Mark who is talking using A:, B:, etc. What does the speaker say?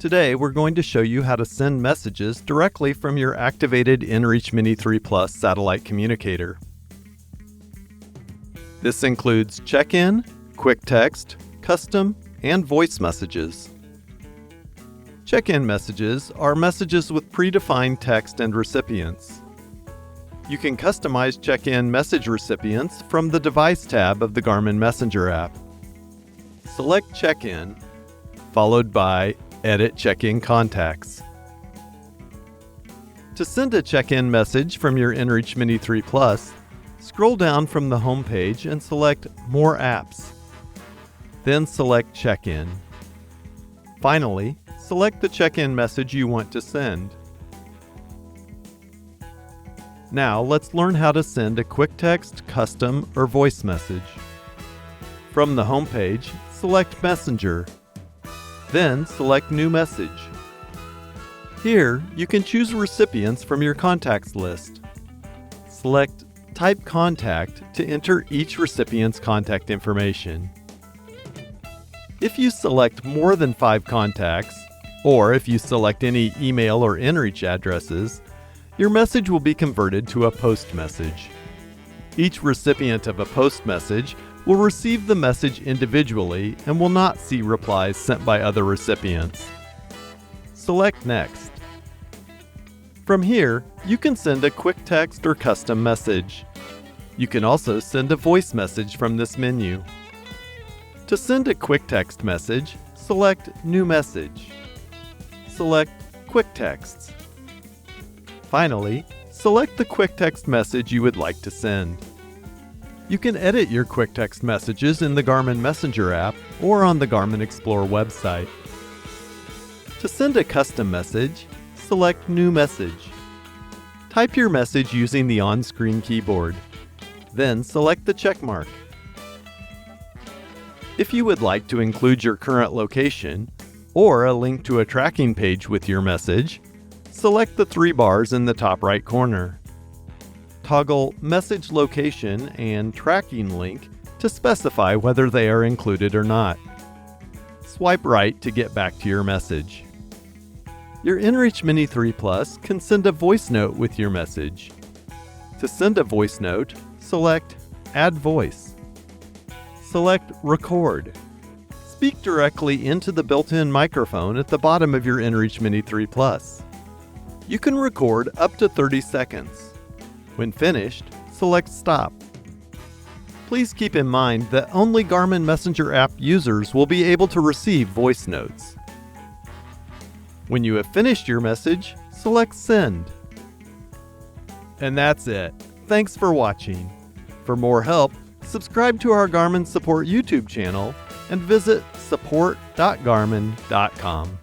A: Today, we're going to show you how to send messages directly from your activated inReach Mini 3 Plus satellite communicator. This includes check-in, quick text, custom, and voice messages. Check-in messages are messages with predefined text and recipients. You can customize check-in message recipients from the Device tab of the Garmin Messenger app. Select Check-in, followed by Edit Check-in Contacts. To send a check-in message from your inReach Mini 3 Plus, scroll down from the home page and select More Apps. Then select Check-in. Finally, select the check-in message you want to send. Now let's learn how to send a quick text, custom, or voice message. From the home page, select Messenger. Then select New Message. Here, you can choose recipients from your contacts list. Select Type Contact to enter each recipient's contact information. If you select more than 5 contacts, or if you select any email or inReach addresses, your message will be converted to a post message. Each recipient of a post message will receive the message individually and will not see replies sent by other recipients. Select Next. From here, you can send a quick text or custom message. You can also send a voice message from this menu. To send a quick text message, select New Message. Select Quick Texts. Finally, select the quick text message you would like to send. You can edit your quick text messages in the Garmin Messenger app or on the Garmin Explorer website. To send a custom message, select New Message. Type your message using the on-screen keyboard. Then select the check mark. If you would like to include your current location or a link to a tracking page with your message, select the 3 bars in the top right corner. Toggle Message Location and Tracking Link to specify whether they are included or not. Swipe right to get back to your message. Your inReach Mini 3 Plus can send a voice note with your message. To send a voice note, select Add Voice. Select Record. Speak directly into the built-in microphone at the bottom of your inReach Mini 3 Plus. You can record up to 30 seconds. When finished, select Stop. Please keep in mind that only Garmin Messenger app users will be able to receive voice notes. When you have finished your message, select Send. And that's it. Thanks for watching. For more help, subscribe to our Garmin Support YouTube channel and visit support.garmin.com.